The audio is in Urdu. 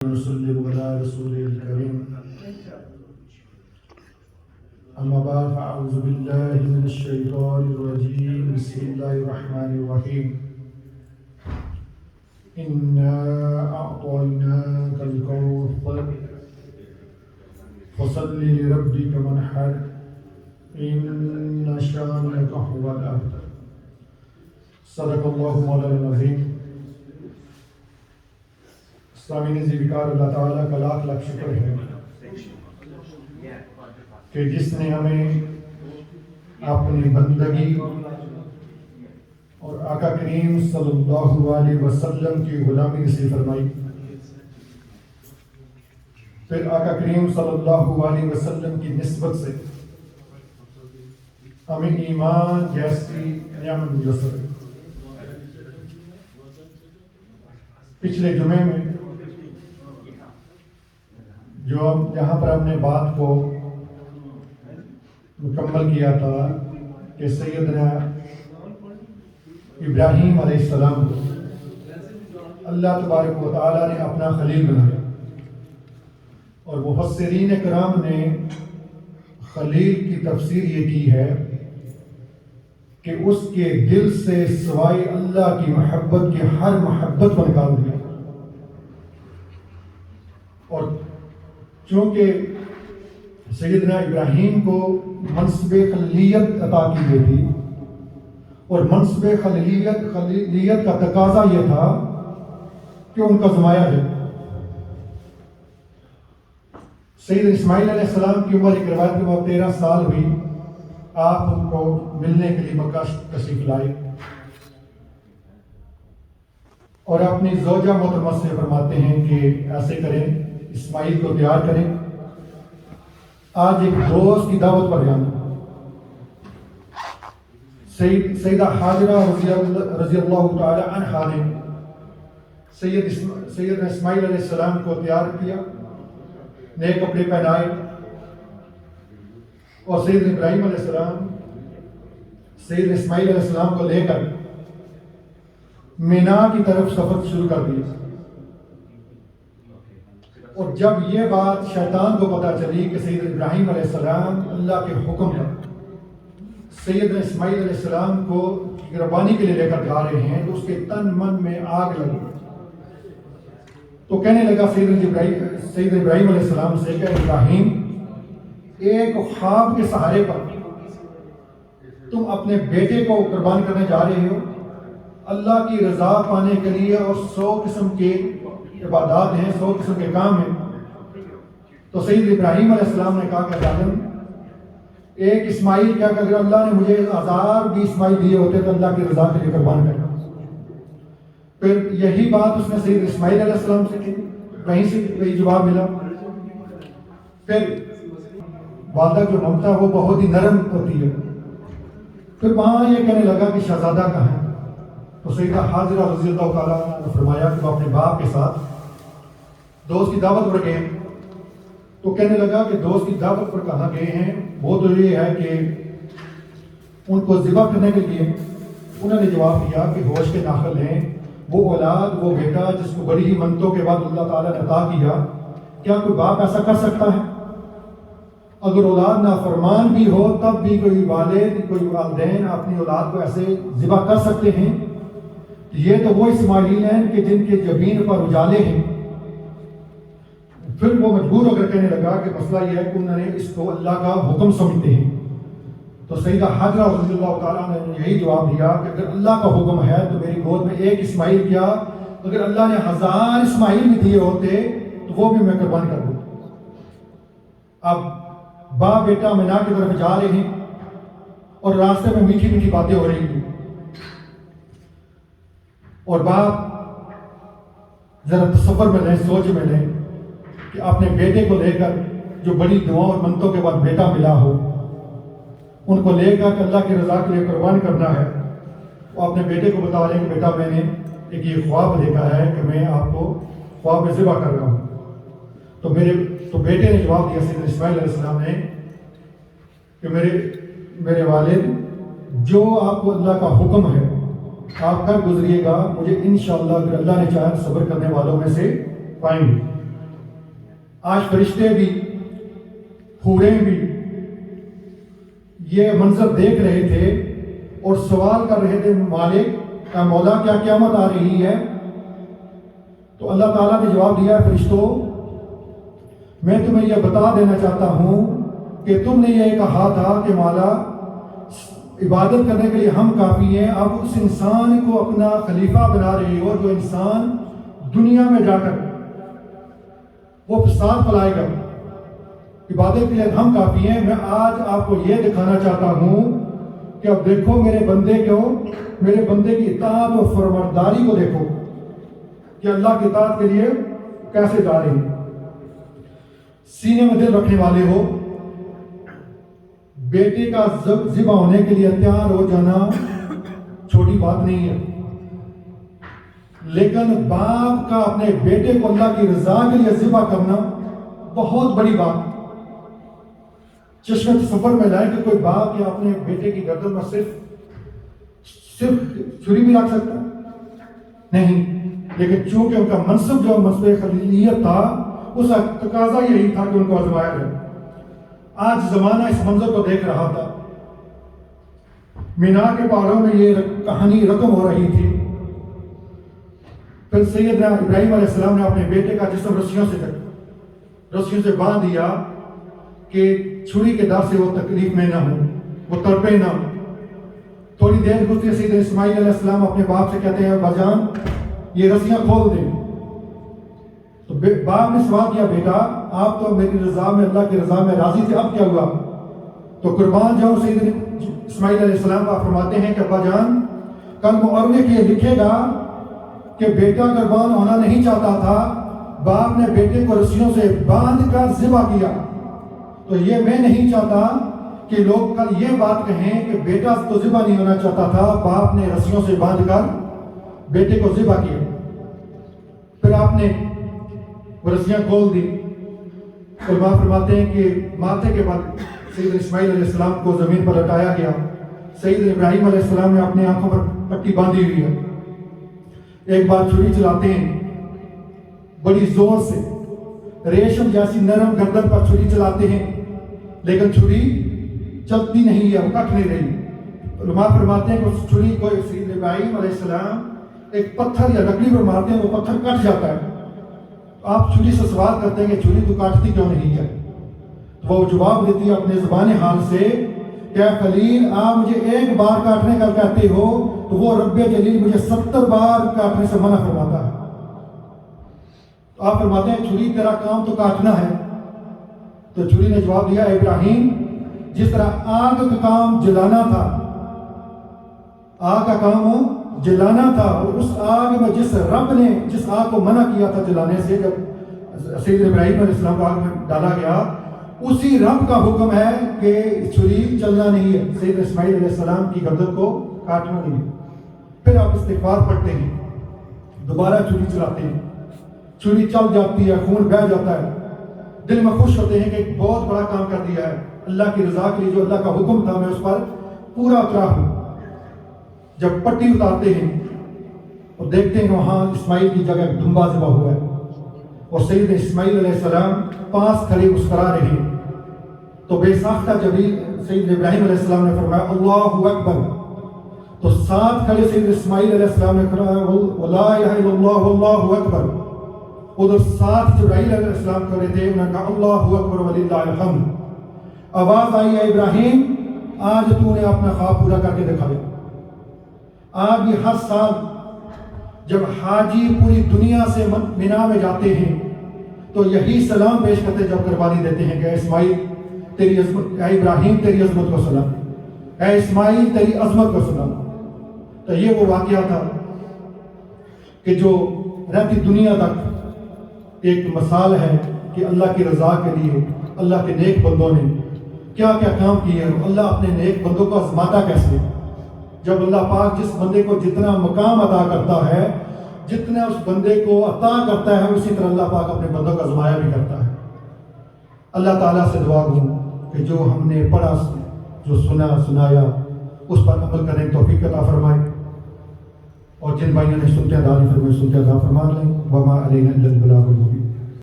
ونصلي على رسوله الكريم أما بعد فأعوذ بالله من الشيطان الرجيم بسم الله الرحمن الرحيم إنا أعطيناك الكوثر فصل لربك وانحر إن شانئك هو الأبتر صدق الله مولانا العظيم. سامعین ذکر اللہ تعالیٰ کا لاکھ لاکھ شکر ہے کہ جس نے ہمیں اپنی بندگی اور آقا کریم صلی اللہ علیہ وسلم کی غلامی نصیب فرمائی. پھر آقا کریم صلی اللہ علیہ وسلم کی نسبت سے ہمیں ایمان جیسی نعمت میسر ہوئی. پچھلے جمعے میں جو جہاں پر ہم نے بات کو مکمل کیا تھا کہ سیدنا ابراہیم علیہ السلام کو اللہ تبارک و تعالیٰ نے اپنا خلیل بنایا، اور مفسرین کرام نے خلیل کی تفسیر یہ کی ہے کہ اس کے دل سے سوائے اللہ کی محبت کی ہر محبت کو نکال دیا. اور چونکہ سیدنا ابراہیم کو منصب خلیلیت عطا کی گئی تھی، اور منصب خلیلیت کا تقاضا یہ تھا کہ ان کا زمایا ہے. سید اسماعیل علیہ السلام کی عمر ایک روایت میں 13 سال ہوئی. آپ ان کو ملنے کے لیے مکہ تشریف لائے اور اپنی زوجہ محترمہ سے فرماتے ہیں کہ ایسے کریں، اسماعیل کو تیار کریں، آج ایک دوست کی دعوت پر جانا. سیدہ حاجرہ رضی اللہ تعالی عنہا نے سیدنا اسماعیل علیہ السلام کو تیار کیا، نئے کپڑے پہنائے، اور سیدنا ابراہیم علیہ السلام سیدنا اسماعیل علیہ السلام کو لے کر مینا کی طرف سفر شروع کر دیا. اور جب یہ بات شیطان کو پتہ چلی کہ سیدنا ابراہیم علیہ السلام اللہ کے حکم پر سیدنا اسماعیل علیہ السلام کو قربانی کے لیے لے کر جا رہے ہیں، تو اس کے تن من میں آگ لگی. تو کہنے لگا سیدنا ابراہیم علیہ السلام سے کہ ابراہیم، ایک خواب کے سہارے پر تم اپنے بیٹے کو قربان کرنے جا رہے ہو اللہ کی رضا پانے کے لیے، اور 100 قسم کے عبادات ہیں، 100 قسم کے کام ہیں. تو سید ابراہیم علیہ السلام نے کہا کہ ظالم، ایک اسماعیل کیا کہ اگر اللہ نے مجھے 1000 بھی اسماعیل دیے ہوتے تو اللہ کی رضا کے لیے قربان کرنا. پھر یہی بات اس نے سید اسماعیل علیہ السلام سے کی، وہیں سے وہی جواب ملا. پھر والدہ جو ممتا وہ بہت ہی نرم ہوتی ہے. پھر وہاں یہ کہنے لگا کہ شہزادہ کہاں ہے؟ تو سیدہ حاجرہ رضی اللہ تعالیٰ نے فرمایا کہ وہ اپنے باپ کے ساتھ دوست کی دعوت پر گئے ہیں. تو کہنے لگا کہ دوست کی دعوت پر کہاں گئے ہیں؟ وہ تو یہ ہے کہ ان کو ذبح کرنے کے لیے. انہوں نے جواب دیا کہ ہوش کے ناخل ہیں، وہ اولاد، وہ بیٹا جس کو بڑی ہی منتوں کے بعد اللہ تعالیٰ نے عطا کیا، کیا کوئی باپ ایسا کر سکتا ہے؟ اگر اولاد نافرمان بھی ہو تب بھی کوئی والد، کوئی والدین اپنی اولاد کو ایسے ذبح کر سکتے ہیں؟ یہ تو وہ اسماعیل ہیں کہ جن کے جبین پر اجالے ہیں. پھر وہ مجبور ہو کر کہنے لگا کہ مسئلہ یہ ہے کہ انہوں نے اس کو اللہ کا حکم سمجھتے ہیں. تو سیدہ حاجرہ رضی اللہ تعالیٰ نے یہی جواب دیا کہ اگر اللہ کا حکم ہے تو میری گود میں ایک اسماعیل کیا، اگر اللہ نے 1000 اسماعیل بھی دیے ہوتے تو وہ بھی میں قربان کر دوں. اب باپ بیٹا مینا کی طرف جا رہے ہیں اور راستے میں میٹھی میٹھی باتیں ہو رہی ہیں، اور باپ ذرا تصور میں لیں، سوچ میں لیں کہ اپنے بیٹے کو لے کر، جو بڑی دعاؤں اور منتوں کے بعد بیٹا ملا ہو، ان کو لے کر کہ اللہ کی رضا کے لیے قربان کرنا ہے، وہ اپنے بیٹے کو بتا رہے ہیں کہ بیٹا میں نے ایک یہ خواب دیکھا ہے کہ میں آپ کو خواب میں ذبح کر رہا ہوں. تو بیٹے نے جواب دیا سیدنا اسماعیل علیہ السلام نے کہ میرے والد، جو آپ کو اللہ کا حکم ہے آپ کر گزریے گا، مجھے انشاءاللہ اگر اللہ نے چاہا صبر کرنے والوں میں سے پائیں گے. آج فرشتے بھی حوریں بھی یہ منظر دیکھ رہے تھے اور سوال کر رہے تھے مالک اے مولا کیا قیامت آ رہی ہے؟ تو اللہ تعالیٰ نے جواب دیا فرشتوں میں تمہیں یہ بتا دینا چاہتا ہوں کہ تم نے یہ کہا تھا کہ مولا عبادت کرنے کے لیے ہم کافی ہیں، اب اس انسان کو اپنا خلیفہ بنا رہے ہو جو انسان دنیا میں جا کر وہ فساد پھیلائے گا، عبادت کے لیے ہم کافی ہیں۔ میں آج آپ کو یہ دکھانا چاہتا ہوں کہ اب دیکھو میرے بندے کی اطاعت اور فرمانبرداری کو دیکھو کہ اللہ کی اطاعت کے لیے کیسے جا رہے ہیں۔ سینے میں دل رکھنے والے ہو، بیٹے کا ذبح ہونے کے لیے تیار ہو جانا چھوٹی بات نہیں ہے، لیکن باپ کا اپنے بیٹے کو اللہ کی رضا کے لیے ذبح کرنا بہت بڑی بات۔ چشمے تصور میں لائے کہ کوئی باپ یا اپنے بیٹے کی گردن میں صرف چھری بھی رکھ سکتا نہیں، لیکن چونکہ ان کا منصب جو منصب خلیلیت تھا اس کا تقاضا یہی تھا کہ ان کو آزمایا جائے۔ آج زمانہ اس منظر کو دیکھ رہا تھا، مینا کے پہاڑوں میں یہ کہانی رقم ہو رہی تھی۔ پھر سیدنا ابراہیم علیہ السلام نے اپنے بیٹے کا جسم رسیوں سے باندھ دیا کہ چھری کے دار سے وہ تکلیف میں نہ ہو، وہ تڑپے نہ ہو۔ تھوڑی دیر گزرتے سیدنا اسماعیل علیہ السلام اپنے باپ سے کہتے ہیں ابا جان یہ رسیاں کھول دیں۔ تو باپ نے سوال کیا بیٹا آپ تو میری رضا میں اللہ کی رضا میں راضی تھے، اب کیا ہوا؟ تو قربان جاؤ سیدنا اسماعیل علیہ السلام آپ فرماتے ہیں کہ ابا جان کل مؤرخ یہ لکھے گا کہ بیٹا قربان ہونا نہیں چاہتا تھا، باپ نے بیٹے کو رسیوں سے باندھ کر ذبح کیا۔ تو یہ میں نہیں چاہتا کہ لوگ کل یہ بات کہیں کہ بیٹا تو ذبح نہیں ہونا چاہتا تھا، باپ نے رسیوں سے باندھ کر بیٹے کو ذبح کیا۔ پھر آپ نے وہ رسیاں کھول دی۔ علماء فرماتے ہیں کہ ماتھے کے بعد سیدنا اسماعیل علیہ السلام کو زمین پر لٹایا گیا۔ سیدنا ابراہیم علیہ السلام نے اپنی آنکھوں پر پٹی باندھی ہوئی ہے۔ ایک بار چھری چلاتے ہیں بڑی زور سے، ریشم جیسی نرم گردن پر چھری چلاتے ہیں، لیکن چھری چلتی نہیں ہے، وہ کٹ نہیں رہی۔ علماء فرماتے ہیں کہ اس چھری کو سیدنا ابراہیم علیہ السلام ایک پتھر یا لکڑی پر مارتے ہیں، وہ پتھر کٹ جاتا ہے۔ آپ چھری سے سوال کرتے ہیں کہ چھری تو کاٹتی کیوں نہیں ہے؟ وہ جواب دیتی ہے اپنے زبان حال سے کہ خلیل آپ مجھے ایک بار کاٹنے کا کہتے ہو تو وہ رب جلیل مجھے 70 بار کاٹنے سے منع فرماتا ہے۔ تو آپ فرماتے ہیں چھری تیرا کام تو کاٹنا ہے۔ تو چھری نے جواب دیا ابراہیم جس طرح آگ کا کام جلانا تھا، آگ کا کام جلانا تھا، اور اس آگ میں جس رب نے جس آگ کو منع کیا تھا جلانے سے، جب سیدنا ابراہیم علیہ السلام کو آگ میں ڈالا گیا، اسی رب کا حکم ہے کہ چھری چلنا نہیں ہے، سیدنا اسماعیل علیہ السلام کی گردن کو کاٹنا نہیں ہے۔ پھر آپ استغفار پڑھتے ہیں، دوبارہ چھری چلاتے ہیں، چھری چل جاتی ہے، خون بہہ جاتا ہے، دل میں خوش ہوتے ہیں کہ ایک بہت بڑا کام کر دیا ہے، اللہ کی رضا کے لیے جو اللہ کا حکم تھا میں اس پر پورا اترا ہوں۔ جب پٹی اتارتے ہیں اور دیکھتے ہیں کہ وہاں اسماعیل کی جگہ دھمبا ذبح ہوا ہے، اور سیدنا اسماعیل علیہ السلام پاس کھڑے مسکرا رہے ہیں، تو بے ساختہ جبریل سیدنا ابراہیم علیہ السلام نے فرمایا اللہ اکبر، تو ساتھ کھڑے سیدنا اسماعیل علیہ السلام نے فرمایا لا الہ الا اللہ واللہ اکبر، ادھر ساتھ جبرائیل علیہ السلام کھڑے تھے، انہوں نے کہا اللہ اکبر وللہ الحمد۔ آواز آئی ہے ابراہیم آج تو نے اپنا خواب پورا کر کے دکھایا۔ آج بھی ہر سال جب حاجی پوری دنیا سے مینا میں جاتے ہیں تو یہی سلام پیش کرتے جب قربانی دیتے ہیں کہ اے اسماعیل تیری عظمت، اے ابراہیم تیری عظمت کو سلام، اے اسماعیل تیری عظمت کو سلام۔ تو یہ وہ واقعہ تھا کہ جو رہتی دنیا تک ایک مثال ہے کہ اللہ کی رضا کے لیے اللہ کے نیک بندوں نے کیا کیا کام کیے، اور اللہ اپنے نیک بندوں کو آزماتا کیسے۔ جب اللہ پاک جس بندے کو جتنا مقام عطا کرتا ہے، جتنا اس بندے کو عطا کرتا ہے، اسی طرح اللہ پاک اپنے بندوں کا آزمایا بھی کرتا ہے۔ اللہ تعالیٰ سے دعا کروں کہ جو ہم نے پڑھا، جو سنایا، اس پر عمل کرنے کی توفیق عطا فرمائے، اور جن بھائیوں نے سنتے داری فرمائے سنتے عطا فرما لیں۔ وما علینا الا البلاغ المبین۔